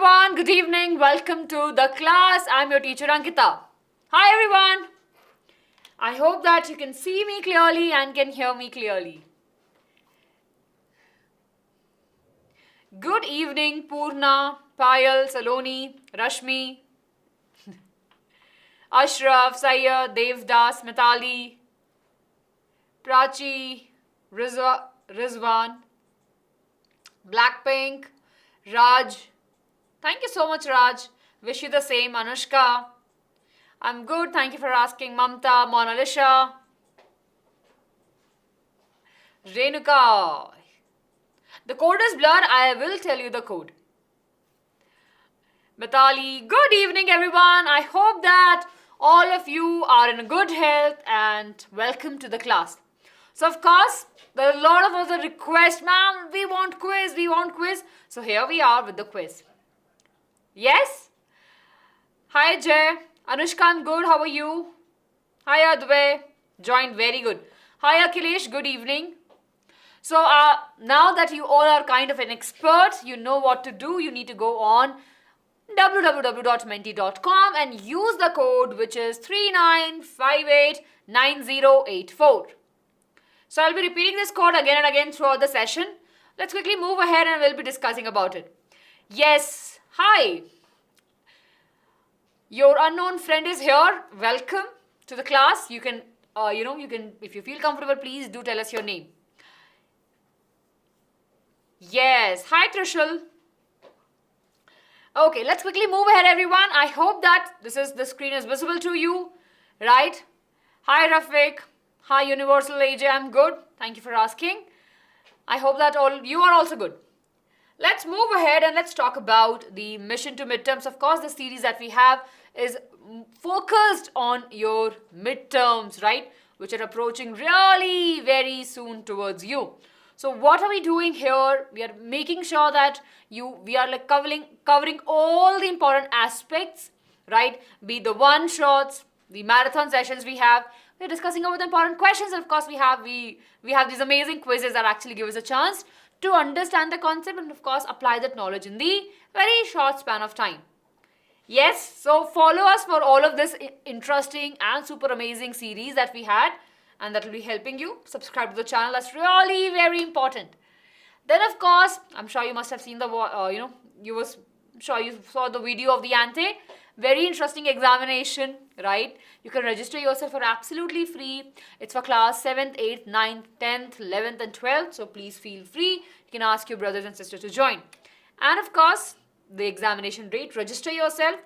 everyone, good evening, welcome to the class. I'm your teacher Ankita. Hi everyone. I hope that you can see me clearly and can hear me clearly. Good evening Purna, Payal, Saloni, Rashmi, Ashraf, Sayyad, Devdas, Mitali, Prachi, Rizwan, Blackpink, Raj. Thank you so much, Raj. Wish you the same, Anushka. I'm good. Thank you for asking, Mamta, Monalisha, Renuka. The code is blurred. I will tell you the code. Mitali. Good evening, everyone. I hope that all of you are in good health and welcome to the class. So, of course, there are a lot of other requests. Ma'am, we want quiz. So, here we are with the quiz. Yes? Hi, Jay. Anushka, I'm good. How are you? Hi, Advay. Joined. Very good. Hi, Akhilesh. Good evening. So, now that you all are kind of an expert, you know what to do. You need to go on www.menti.com and use the code which is 39589084. So, I'll be repeating this code again and again throughout the session. Let's quickly move ahead and we'll be discussing about it. Yes. Hi. Your unknown friend is here. Welcome to the class. You can, if you feel comfortable, please do tell us your name. Yes. Hi, Trishul. Okay, let's quickly move ahead, everyone. I hope that the screen is visible to you, right? Hi, Rafiq. Hi, Universal AJ. I'm good. Thank you for asking. I hope that all you are also good. Let's move ahead and let's talk about the mission to midterms. Of course, the series that we have is focused on your midterms, right? Which are approaching really very soon towards you. So what are we doing here? We are making sure that we are like covering all the important aspects, right? Be the one shots, the marathon sessions we have. We're discussing about the important questions. And of course, we have these amazing quizzes that actually give us a chance to understand the concept and of course apply that knowledge in the very short span of time. Yes, so follow us for all of this interesting and super amazing series that we had, and that will be helping you. Subscribe to the channel. That's really very important. Then of course, I'm sure you must have seen you saw the video of the Ante. Very interesting examination, right? You can register yourself for absolutely free. It's for class 7th, 8th, 9th, 10th, 11th and 12th. So please feel free. You can ask your brothers and sisters to join. And of course, the examination date, register yourself.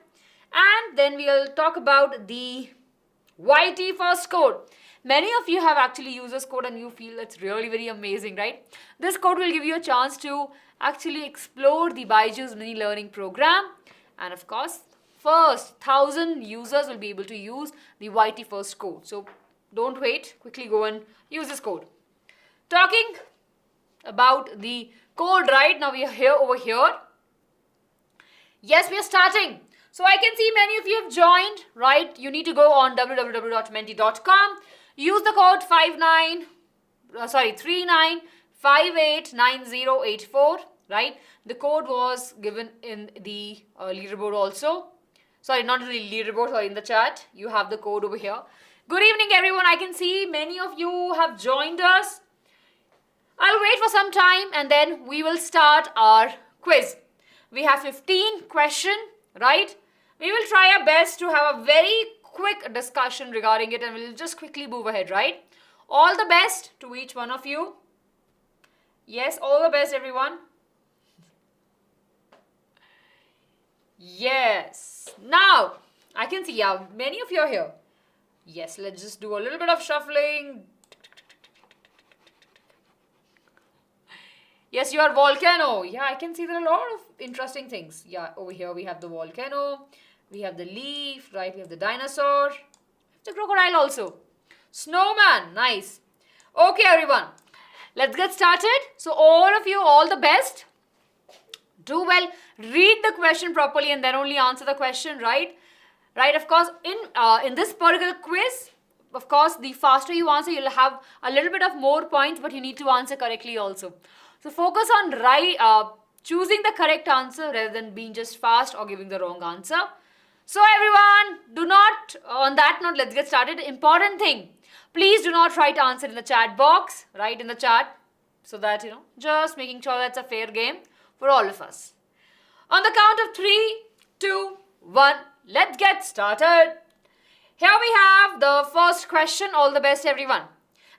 And then we'll talk about the YT first code. Many of you have actually used this code and you feel it's really very amazing, right? This code will give you a chance to actually explore the Byju's mini learning program. And of course, first 1,000 users will be able to use the YT first code. So don't wait, quickly go and use this code. Talking about the code, right? Now we are over here. Yes, we are starting. So I can see many of you have joined, right? You need to go on use the code 39589084, right? The code was given in the leaderboard also. Sorry, not in the leaderboard, sorry, in the chat. You have the code over here. Good evening, everyone. I can see many of you have joined us. I'll wait for some time and then we will start our quiz. We have 15 questions, right? We will try our best to have a very quick discussion regarding it and we'll just quickly move ahead, right? All the best to each one of you. Yes, all the best, everyone. Yes. Now, I can see, yeah, many of you are here. Yes, let's just do a little bit of shuffling. Yes, you are volcano. Yeah, I can see there are a lot of interesting things. Yeah, over here we have the volcano. We have the leaf, right? We have the dinosaur. The crocodile also. Snowman. Nice. Okay, everyone. Let's get started. So, all of you, all the best. Do well. Read the question properly and then only answer the question, right? Right, of course, in this particular quiz, of course, the faster you answer, you'll have a little bit of more points, but you need to answer correctly also. So, focus on choosing the correct answer rather than being just fast or giving the wrong answer. So everyone, do not, on that note, let's get started. Important thing, please do not write answer in the chat box, write in the chat, so that, just making sure that's a fair game for all of us. On the count of 3, 2, 1, let's get started. Here we have the first question. All the best, everyone.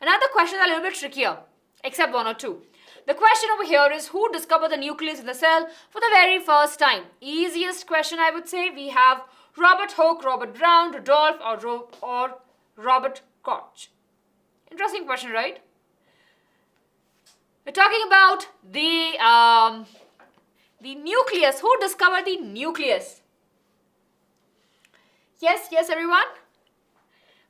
Another question is a little bit trickier, except one or two. The question over here is, who discovered the nucleus in the cell for the very first time? Easiest question, I would say. We have Robert Hooke, Robert Brown, Rudolph, or Robert Koch. Interesting question, right? We're talking about the nucleus. Who discovered the nucleus? Yes, everyone?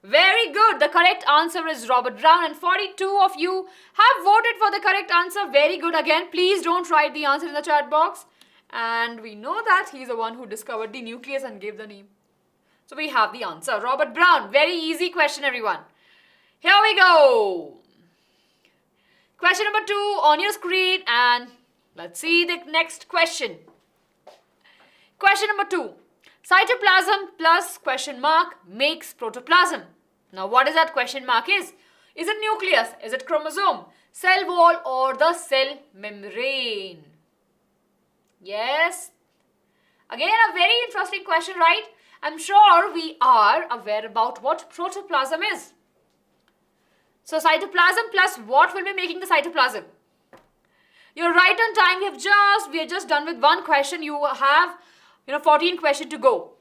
Very good. The correct answer is Robert Brown, and 42 of you have voted for the correct answer. Very good. Again, please don't write the answer in the chat box. And we know that he's the one who discovered the nucleus and gave the name. So we have the answer. Robert Brown. Very easy question, everyone. Here we go. Question number 2 on your screen, and let's see the next question. Question number 2. Cytoplasm plus question mark makes protoplasm. Now what is that question mark is? Is it nucleus? Is it chromosome? Cell wall or the cell membrane? Yes. Again, a very interesting question, right? I'm sure we are aware about what protoplasm is. So cytoplasm plus what will be making the cytoplasm? You're right on time. We are just done with one question. You have 14 questions to go.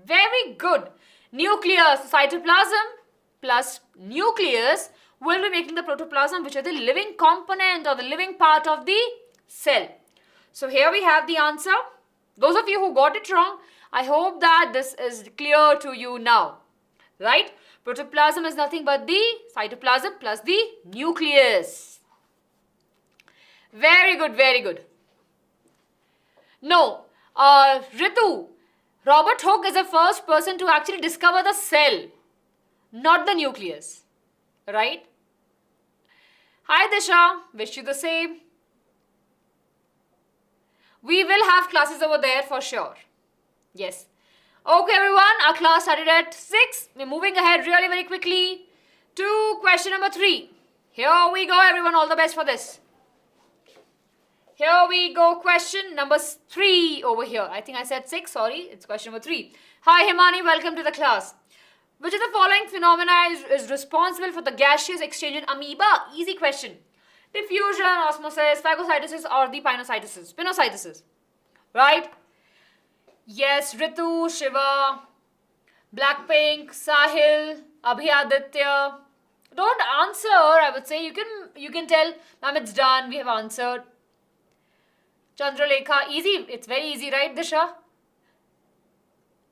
Very good. Nucleus, cytoplasm plus nucleus will be making the protoplasm, which are the living component or the living part of the cell. So here we have the answer. Those of you who got it wrong, I hope that this is clear to you now. Right? Protoplasm is nothing but the cytoplasm plus the nucleus. Very good, very good. No. Ritu, Robert Hooke is the first person to actually discover the cell, not the nucleus. Right? Hi Disha, wish you the same. We will have classes over there for sure. Yes. Okay everyone, our class started at 6. We're moving ahead really very quickly to question number 3. Here we go everyone, all the best for this. Here we go, question number 3 over here. I think I said 6, sorry, it's question number 3. Hi Himani, welcome to the class. Which of the following phenomena is responsible for the gaseous exchange in amoeba? Easy question. Diffusion, osmosis, phagocytosis, or the pinocytosis. Right? Yes, Ritu, Shiva, Blackpink, Sahil, Abhiyaditya. Don't answer, I would say. You can tell, ma'am, it's done, we have answered. Chandralekha, easy. It's very easy, right, Disha?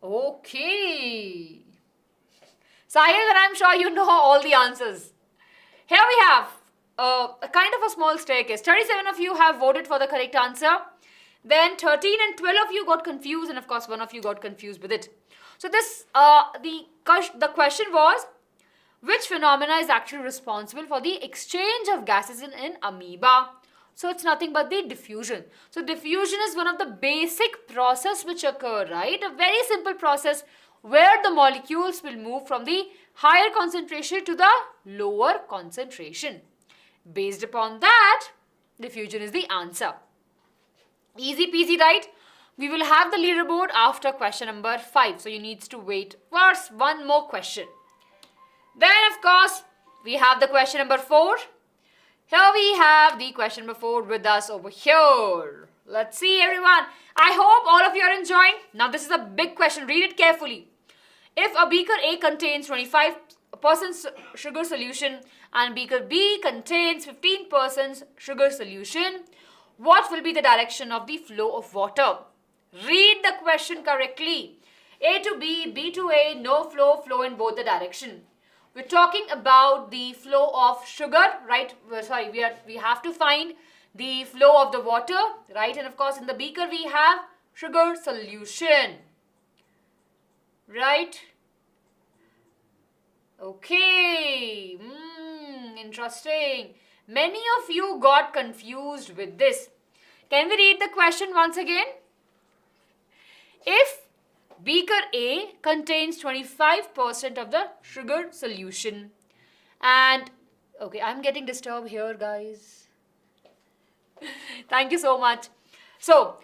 Okay. Sahil, I'm sure you know all the answers. Here we have a kind of a small staircase. 37 of you have voted for the correct answer. Then 13 and 12 of you got confused, and of course one of you got confused with it. So this the question was, which phenomena is actually responsible for the exchange of gases in amoeba? So it's nothing but the diffusion. So diffusion is one of the basic process which occur, right? A very simple process where the molecules will move from the higher concentration to the lower concentration. Based upon that, diffusion is the answer. Easy peasy, right? We will have the leaderboard after question number 5. So you need to wait for one more question. Then of course, we have the question number 4. Here we have the question number 4 with us over here. Let's see everyone. I hope all of you are enjoying. Now this is a big question. Read it carefully. If a beaker A contains 25% sugar solution and beaker B contains 15% sugar solution, what will be the direction of the flow of water? Read the question correctly. A to B, B to A, no flow, flow in both the direction. We're talking about the flow of sugar, right? Sorry, we have to find the flow of the water, right? And of course, in the beaker we have sugar solution, right? Okay, interesting. Many of you got confused with this. Can we read the question once again? If beaker A contains 25% of the sugar solution and, okay, I'm getting disturbed here, guys. Thank you so much. So,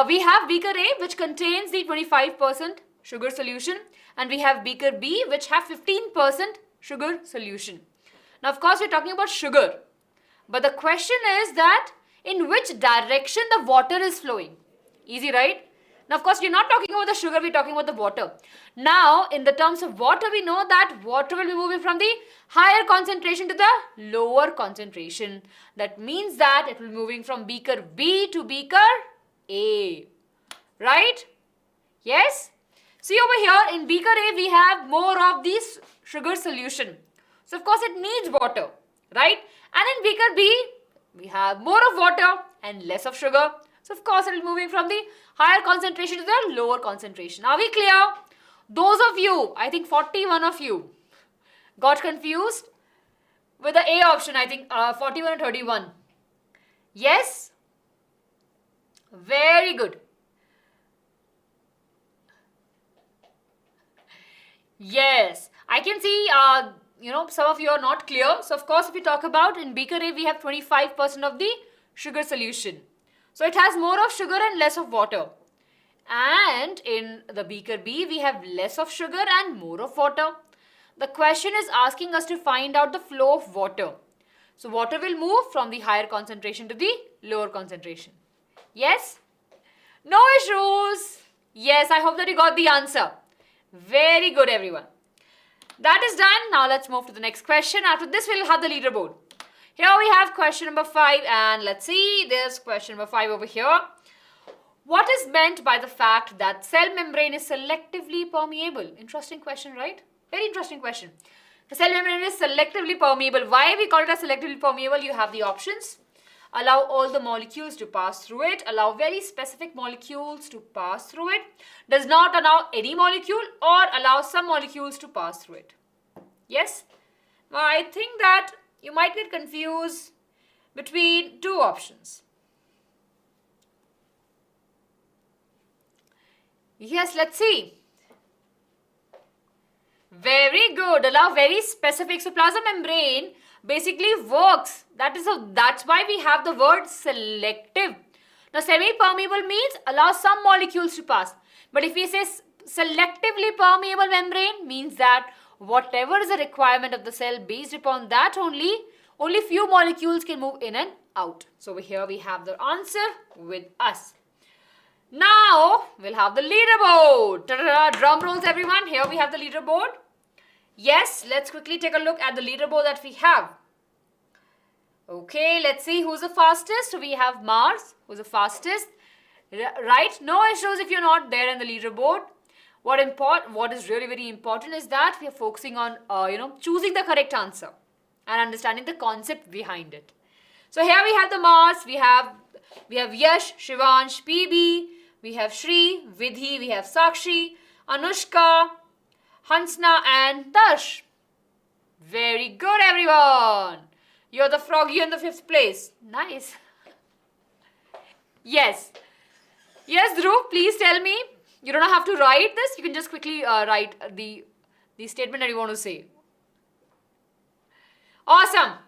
we have beaker A which contains the 25% sugar solution, and we have beaker B which have 15% sugar solution. Now, of course, we're talking about sugar, but the question is that in which direction the water is flowing. Easy, right? Now, of course, we're not talking about the sugar, we're talking about the water. Now, in the terms of water, we know that water will be moving from the higher concentration to the lower concentration. That means that it will be moving from beaker B to beaker A. Right? Yes? See over here, in beaker A, we have more of this sugar solution. So, of course, it needs water. Right? And in beaker B, we have more of water and less of sugar. So, of course, it will be moving from the higher concentration to the lower concentration. Are we clear? Those of you, I think 41 of you, got confused with the A option, I think 41 and 31. Yes? Very good. Yes, I can see, some of you are not clear. So, of course, if we talk about in beaker A, we have 25% of the sugar solution. So, it has more of sugar and less of water. And in the beaker B, we have less of sugar and more of water. The question is asking us to find out the flow of water. So, water will move from the higher concentration to the lower concentration. Yes? No issues. Yes, I hope that you got the answer. Very good, everyone. That is done. Now, let's move to the next question. After this, we'll have the leaderboard. Here we have question number 5, and let's see, there's question number 5 over here. What is meant by the fact that cell membrane is selectively permeable? Interesting question, right? Very interesting question. The cell membrane is selectively permeable. Why we call it as selectively permeable? You have the options. Allow all the molecules to pass through it. Allow very specific molecules to pass through it. Does not allow any molecule, or allow some molecules to pass through it. Yes? Now, I think that you might get confused between two options. Yes, let's see. Very good. Allow very specific. So, plasma membrane basically works. That's why we have the word selective. Now, semi-permeable means allow some molecules to pass. But if we say selectively permeable membrane, means that whatever is the requirement of the cell, based upon that only few molecules can move in and out. So, here we have the answer with us. Now, we'll have the leaderboard. Ta-da-da, drum rolls, everyone. Here we have the leaderboard. Yes, let's quickly take a look at the leaderboard that we have. Okay, let's see who's the fastest. So, we have Mars, who's the fastest. Right? No issues if you're not there in the leaderboard. What is really very important is that we are focusing on, choosing the correct answer and understanding the concept behind it. So, here we have the Mars. We have Yash, Shivansh, PB. We have Shri, Vidhi, we have Sakshi, Anushka, Hansna and Darsh. Very good, everyone. You're the froggy in the 5th place. Nice. Yes. Yes, Dhruv, please tell me. You don't have to write this. You can just quickly write the statement that you want to say. Awesome.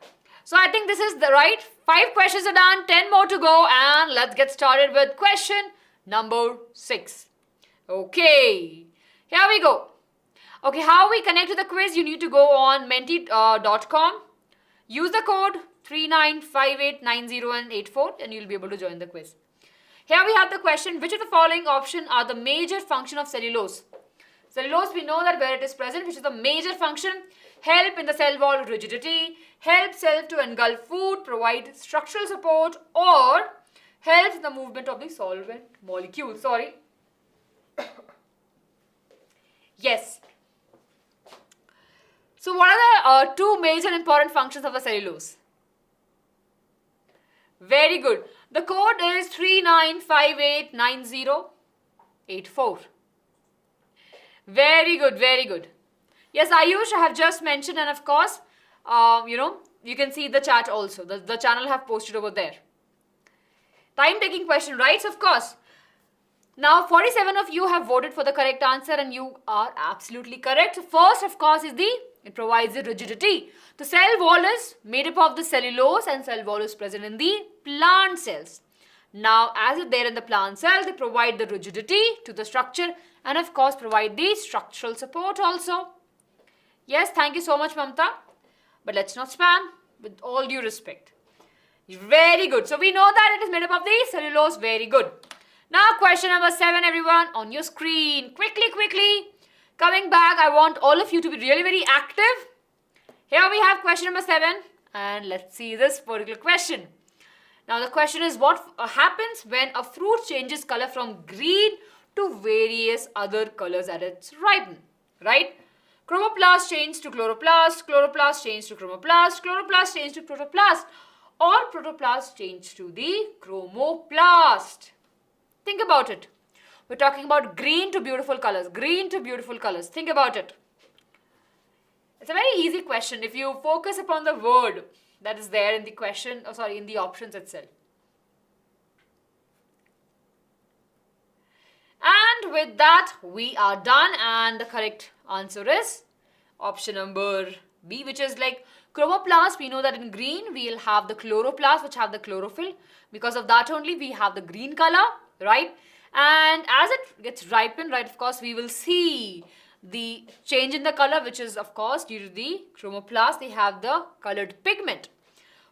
So, I think this is the right. 5 questions are done. 10 more to go. And let's get started with question number 6. Okay. Here we go. Okay, how we connect to the quiz? You need to go on menti.com. Use the code 395890 and you'll be able to join the quiz. Here we have the question, which of the following options are the major function of cellulose? Cellulose, we know that where it is present, which is the major function, help in the cell wall rigidity, help cell to engulf food, provide structural support, or helps in the movement of the solvent molecule. Sorry. Yes. So what are the 2 major important functions of the cellulose? Very good. The code is 39589084. Very good, very good. Yes, Ayush, I have just mentioned, and of course, you can see the chat also. The channel have posted over there. Time-taking question, right? So of course. Now, 47 of you have voted for the correct answer and you are absolutely correct. So first, of course, is it provides the rigidity. The cell wall is made up of the cellulose and cell wall is present in the plant cells. Now, as it there in the plant cell, they provide the rigidity to the structure and of course provide the structural support also. Yes, thank you so much, Mamta. But let's not spam, with all due respect. Very good. So we know that it is made up of the cellulose. Very good. Now question number 7, everyone, on your screen. Quickly. Coming back, I want all of you to be really very active. Here we have question number 7 and let's see this particular question. Now the question is, what happens when a fruit changes color from green to various other colors at its ripen, right? Chromoplast change to chloroplast, chloroplast change to chromoplast, chloroplast change to protoplast, or protoplast change to the chromoplast. Think about it. We're talking about green to beautiful colors. Green to beautiful colors. Think about it. It's a very easy question if you focus upon the word that is there in the question, in the options itself. And with that, we are done and the correct answer is option number B, which is like chromoplast. We know that in green, we'll have the chloroplast, which have the chlorophyll. Because of that only, we have the green color, right? And as it gets ripened, right, of course, we will see the change in the color, which is, of course, due to the chromoplast. They have the colored pigment.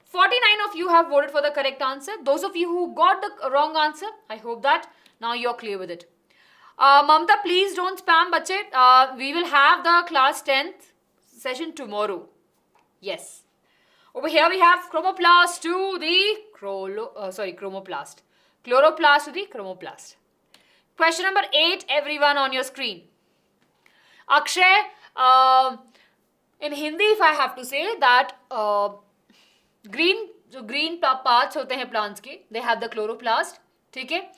49 of you have voted for the correct answer. Those of you who got the wrong answer, I hope that now you're clear with it. Mamta, please don't spam, bache. We will have the class 10th session tomorrow. Yes. Over here we have chromoplast to the chromoplast. Chloroplast to the chromoplast. Question number 8, everyone on your screen. Akshay, in Hindi, if I have to say that green parts होते हैं plants के, they have the chloroplast, ठीक है?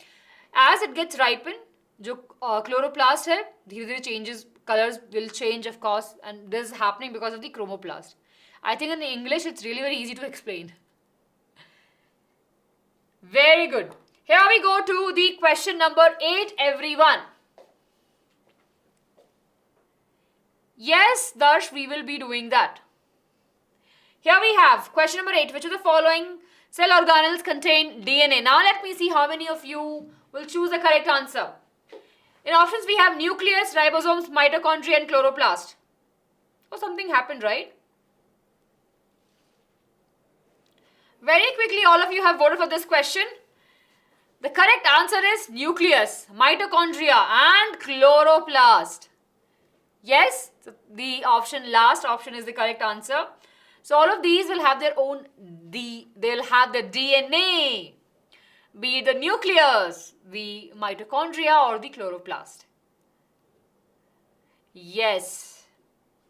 As it gets ripened, जो chloroplast है, धीरे-धीरे changes, colors will change, of course, and this is happening because of the chromoplast. I think in English it's really very easy to explain. Very good. Here we go to the question number 8, everyone. Yes, Darsh, we will be doing that. Here we have question number 8. Which of the following cell organelles contain DNA? Now let me see how many of you will choose the correct answer. In options we have nucleus, ribosomes, mitochondria and chloroplast. Oh, something happened, right? Very quickly, all of you have voted for this question. The correct answer is nucleus, mitochondria and chloroplast. Yes, so the last option is the correct answer. So all of these will have their own, they'll have the DNA, be it the nucleus, the mitochondria or the chloroplast. Yes.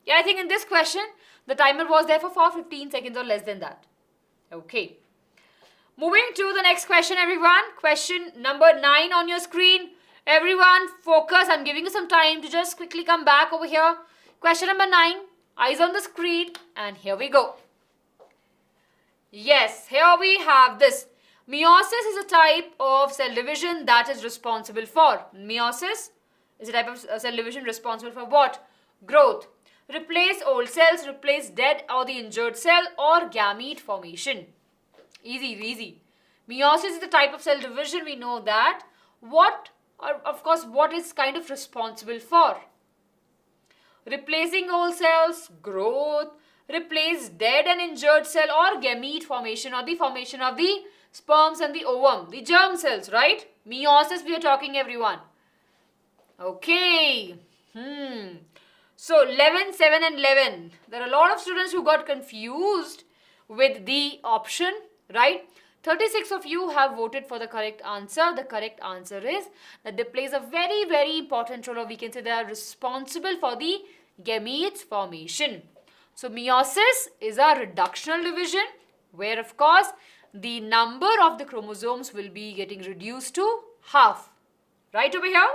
Yeah, I think in this question, the timer was there for 15 seconds or less than that. Okay. Moving to the next question, everyone. Question number 9 on your screen. Everyone, focus. I'm giving you some time to just quickly come back over here. Question number 9. Eyes on the screen. And here we go. Yes, here we have this. Meiosis is a type of cell division that is responsible for. Meiosis is a type of cell division responsible for what? Growth. Replace old cells, replace dead or the injured cell, or gamete formation. Easy, easy. Meiosis is the type of cell division. We know that. What is kind of responsible for? Replacing old cells, growth, replace dead and injured cell, or gamete formation, or the formation of the sperms and the ovum, the germ cells, right? Meiosis we are talking, everyone. Okay. So 11, 7 and 11. There are a lot of students who got confused with the option, right? 36 of you have voted for the correct answer. The correct answer is that they plays a very, very important role, or we can say they are responsible for the gametes formation. So meiosis is a reductional division where, of course, the number of the chromosomes will be getting reduced to half. Right over here,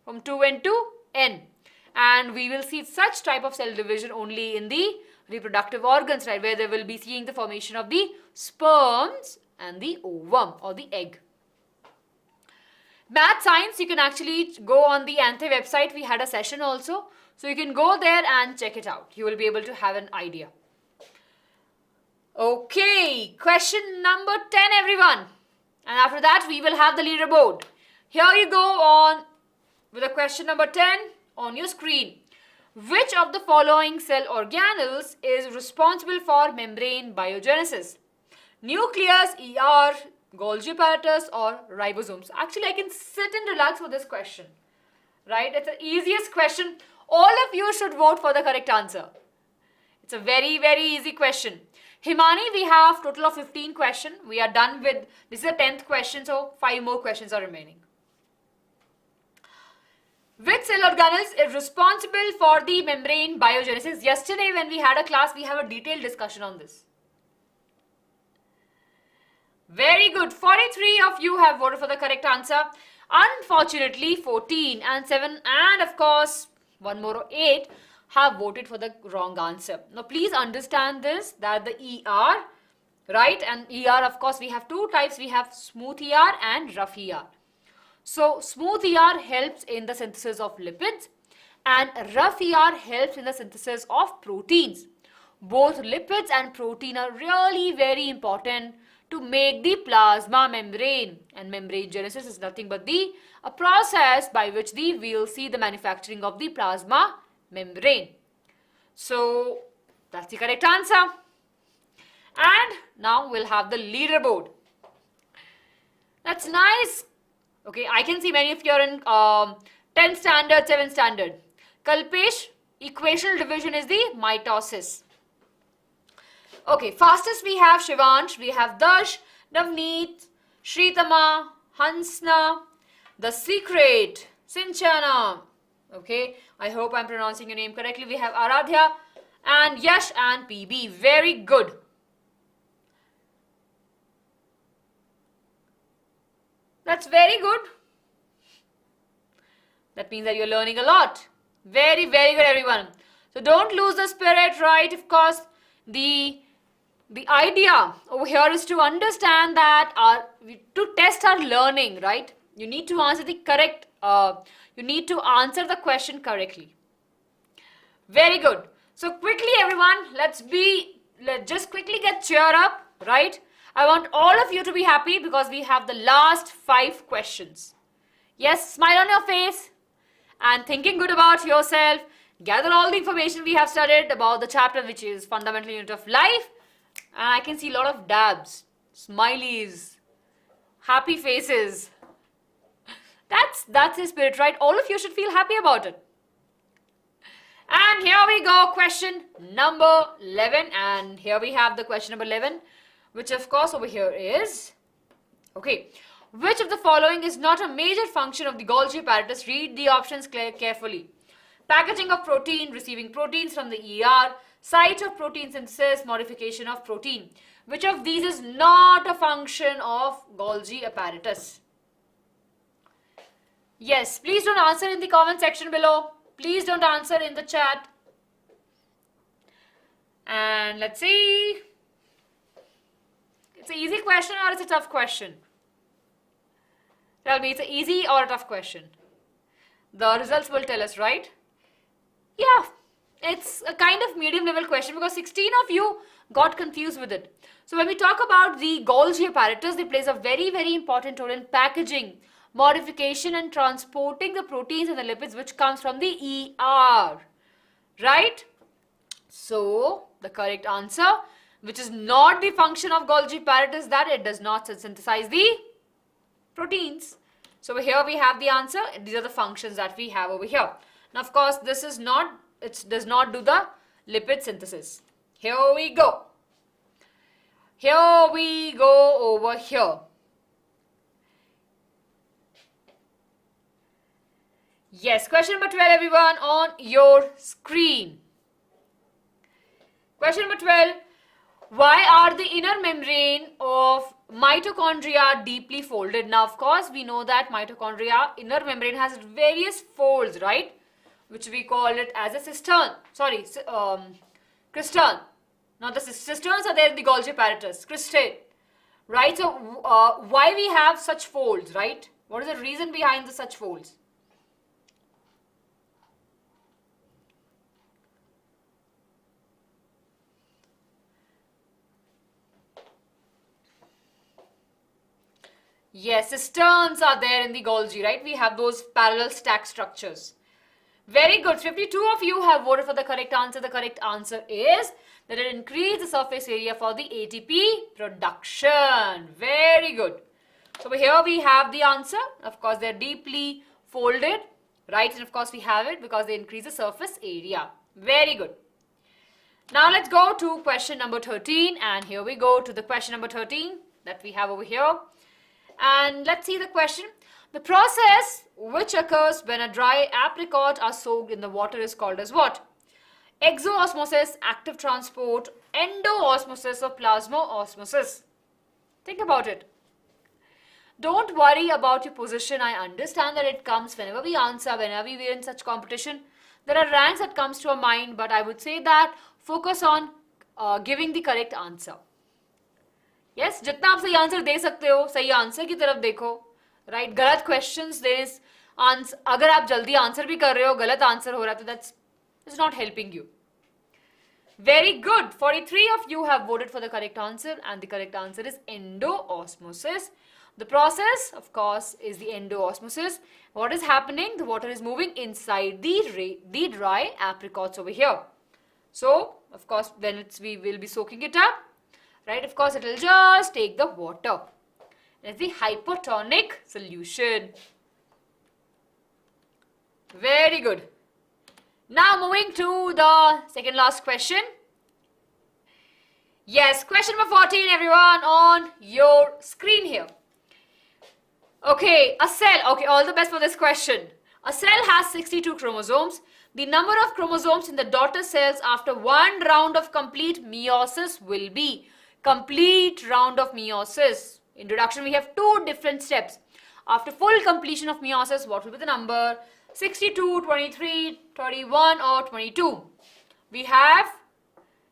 from 2n to n. And we will see such type of cell division only in the reproductive organs, right, where they will be seeing the formation of the sperms and the ovum or the egg. Math science, you can actually go on the ANTHE website. We had a session also. So you can go there and check it out. You will be able to have an idea. Okay, question number 10, everyone. And after that, we will have the leaderboard. Here you go on with the question number 10 on your screen. Which of the following cell organelles is responsible for membrane biogenesis? Nucleus, ER, Golgi apparatus, or ribosomes? Actually, I can sit and relax for this question. Right? It's the easiest question. All of you should vote for the correct answer. It's a very, very easy question. Himani, we have total of 15 questions. We are done with, this is the 10th question, so 5 more questions are remaining. Which cell organelles is responsible for the membrane biogenesis? Yesterday when we had a class, we have a detailed discussion on this. Very good. 43 of you have voted for the correct answer. Unfortunately, 14 and 7 and of course, one more 8 have voted for the wrong answer. Now, please understand this, that the ER, right, and ER, of course, we have two types. We have smooth ER and rough ER. So, smooth ER helps in the synthesis of lipids and rough ER helps in the synthesis of proteins. Both lipids and protein are really very important to make the plasma membrane, and membrane genesis is nothing but a process by which we'll see the manufacturing of the plasma membrane. So that's the correct answer. And now we'll have the leaderboard. That's nice. Okay, I can see many of you are in 10th standard, 7th standard. Kalpesh, equational division is the mitosis. Okay, fastest we have Shivansh, we have Dash, Navneet, Shritama, Hansna, The Secret, Sinchana. Okay, I hope I'm pronouncing your name correctly. We have Aradhya and Yash and PB. Very good. That's very good. That means that you're learning a lot. Very, very good, everyone. So don't lose the spirit, right? Of course, the idea over here is to understand that to test our learning, right? You need to answer the correct, you need to answer the question correctly. Very good. So quickly, everyone, let's just quickly get cheer up, right? I want all of you to be happy because we have the last 5 questions. Yes, smile on your face and thinking good about yourself. Gather all the information we have studied about the chapter which is Fundamental Unit of Life. And I can see a lot of dabs, smileys, happy faces. That's the spirit, right? All of you should feel happy about it. And here we go, question number 11. And here we have the question number 11, which of course over here is, okay, which of the following is not a major function of the Golgi apparatus? Read the options carefully. Packaging of protein, receiving proteins from the ER, site of protein synthesis, modification of protein. Which of these is not a function of Golgi apparatus? Yes, please don't answer in the comment section below. Please don't answer in the chat. And let's see. It's an easy question or it's a tough question? Tell me, it's an easy or a tough question? The results will tell us, right? Yeah, it's a kind of medium level question because 16 of you got confused with it. So when we talk about the Golgi apparatus, they plays a very, very important role in packaging, modification and transporting the proteins and the lipids which comes from the ER, right? So the correct answer, which is not the function of Golgi apparatus, that it does not synthesize the proteins. So here we have the answer. These are the functions that we have over here. Now of course this is not, it does not do the lipid synthesis. Here we go. Here we go over here. Yes, question number 12, everyone, on your screen. Question number 12. Why are the inner membrane of mitochondria deeply folded? Now, of course, we know that mitochondria inner membrane has various folds, right? Which we call it as a cistern. Sorry, crystern. Now, the cisterns are there in the Golgi apparatus, cristae, right? So, why we have such folds, right? What is the reason behind the such folds? Yes, cisterns are there in the Golgi, right? We have those parallel stack structures. Very good. 52 of you have voted for the correct answer. The correct answer is that it increases the surface area for the ATP production. Very good. So here we have the answer. Of course, they're deeply folded, right? And of course, we have it because they increase the surface area. Very good. Now let's go to question number 13. And here we go to the question number 13 that we have over here. And let's see the question. The process which occurs when a dry apricot are soaked in the water is called as what? Exoosmosis, active transport, endoosmosis or plasmaosmosis. Think about it. Don't worry about your position. I understand that it comes whenever we answer, whenever we are in such competition. There are ranks that comes to our mind, but I would say that focus on giving the correct answer. Yes, जितना आप सही answer दे सकते हो, सही answer की तरफ देखो, right? गलत questions देस आंसर, अगर आप जल्दी आंसर भी कर रहे हो, गलत आंसर हो रहा है तो that's not helping you. Very good. 43 of you have voted for the correct answer, and the correct answer is endoosmosis. The process, of course, is the endoosmosis. What is happening? The water is moving inside the dry apricots over here. So, of course, when we will be soaking it up, right? Of course, it will just take the water. It's the hypertonic solution. Very good. Now moving to the second last question. Yes, question number 14, everyone, on your screen here. Okay, a cell. Okay, all the best for this question. A cell has 62 chromosomes. The number of chromosomes in the daughter cells after one round of complete meiosis will be complete round of meiosis. Introduction, we have two different steps. After full completion of meiosis, what will be the number? 62, 23, 31 or 22? We have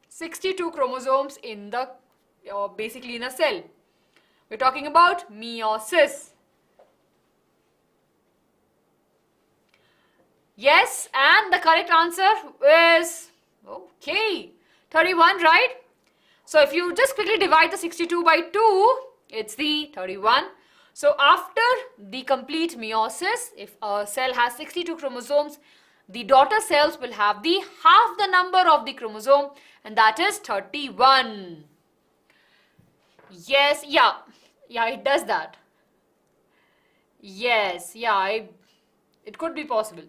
62 chromosomes in the, basically in a cell. We're talking about meiosis. Yes, and the correct answer is, okay, 31, right? So if you just quickly divide the 62 by 2, it's the 31. So after the complete meiosis, if a cell has 62 chromosomes, the daughter cells will have the half the number of the chromosome, and that is 31. Yes, yeah, it does that. Yes, yeah, it could be possible.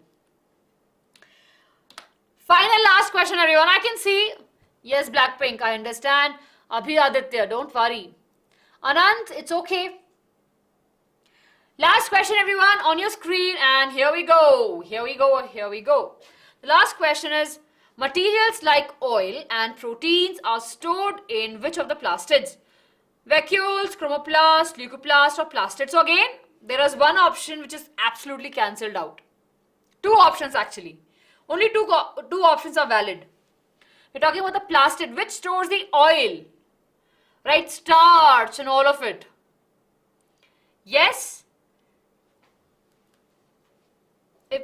Final last question, everyone. I can see. Yes, Blackpink, I understand. Abhi Aditya, don't worry. Anant, it's okay. Last question, everyone, on your screen, and here we go. The last question is, materials like oil and proteins are stored in which of the plastids? Vacuoles, chromoplast, leucoplast or plastids? So again, there is one option which is absolutely cancelled out. Two options actually. Only two options are valid. We're talking about the plastid, which stores the oil, right? Starch and all of it. Yes?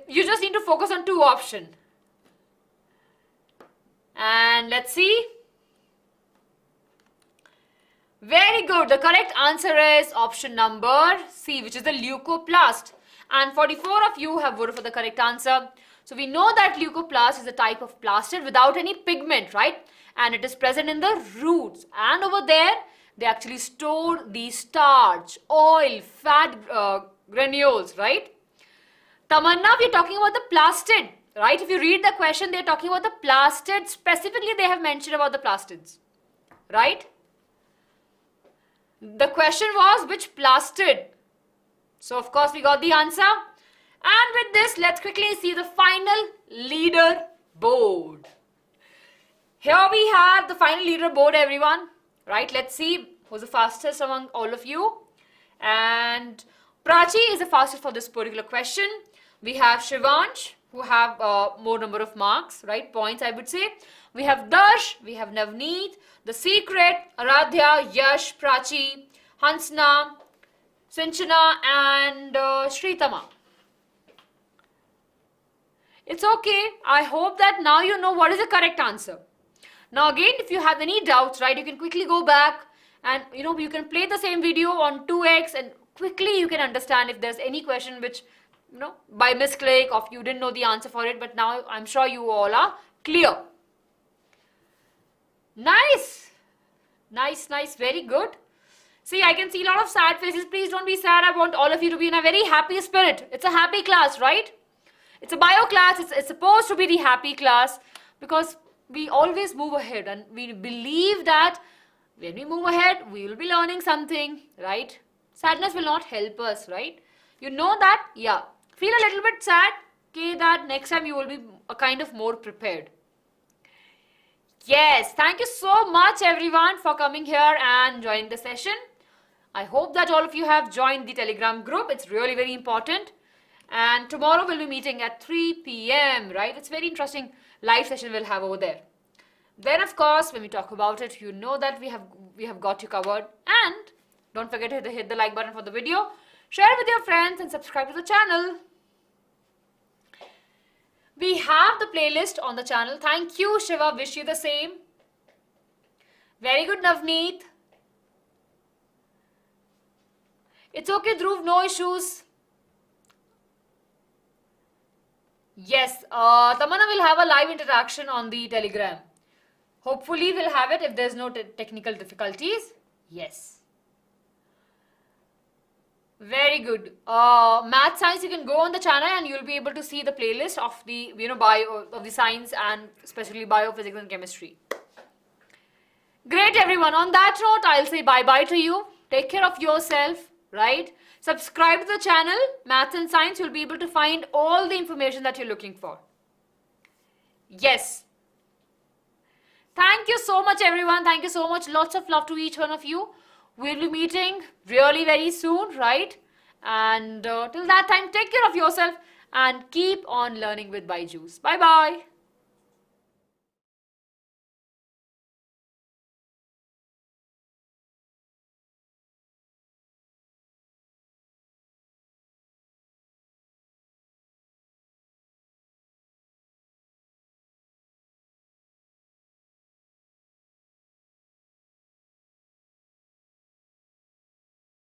You just need to focus on two options. And let's see. Very good. The correct answer is option number C, which is the leucoplast. And 44 of you have voted for the correct answer. So we know that leucoplast is a type of plastid without any pigment, right? And it is present in the roots. And over there, they actually store the starch, oil, fat granules, right? Tamanna, we're talking about the plastid, right? If you read the question, they're talking about the plastid. Specifically, they have mentioned about the plastids, right? The question was which plastid? So, of course, we got the answer. And with this, let's quickly see the final leader board. Here we have the final leader board, everyone. Right, let's see who's the fastest among all of you. And Prachi is the fastest for this particular question. We have Shivansh, who have more number of marks, right, points I would say. We have Darsh, we have Navneet, The Secret, Aradhya, Yash, Prachi, Hansna, Sinchana and Shritama. It's okay. I hope that now you know what is the correct answer. Now again, if you have any doubts, right, you can quickly go back and you can play the same video on 2x and quickly you can understand if there's any question which by misclick or if you didn't know the answer for it, but now I'm sure you all are clear. Nice, very good. See, I can see a lot of sad faces. Please don't be sad. I want all of you to be in a very happy spirit. It's a happy class, right? It's a bio class. It's supposed to be the happy class because we always move ahead and we believe that when we move ahead, we will be learning something, right? Sadness will not help us, right? You know that? Yeah. Feel a little bit sad, okay, that next time you will be a kind of more prepared. Yes, thank you so much everyone for coming here and joining the session. I hope that all of you have joined the Telegram group. It's really very important. And tomorrow we'll be meeting at 3 p.m. right? It's very interesting live session we'll have over there. Then of course, when we talk about it, you know that we have got you covered. And don't forget to hit the like button for the video. Share it with your friends and subscribe to the channel. We have the playlist on the channel. Thank you, Shiva. Wish you the same. Very good, Navneet. It's okay, Dhruv. No issues. Yes, Tamanna will have a live interaction on the Telegram. Hopefully, we'll have it if there's no technical difficulties. Yes. Very good. Math science, you can go on the channel and you'll be able to see the playlist of the bio of the science and especially biophysics and chemistry. Great everyone. On that note, I'll say bye-bye to you. Take care of yourself, right? Subscribe to the channel, Maths and Science. You'll be able to find all the information that you're looking for. Yes. Thank you so much everyone. Thank you so much. Lots of love to each one of you. We'll be meeting really very soon, right? And till that time, take care of yourself and keep on learning with Byju's. Bye-bye.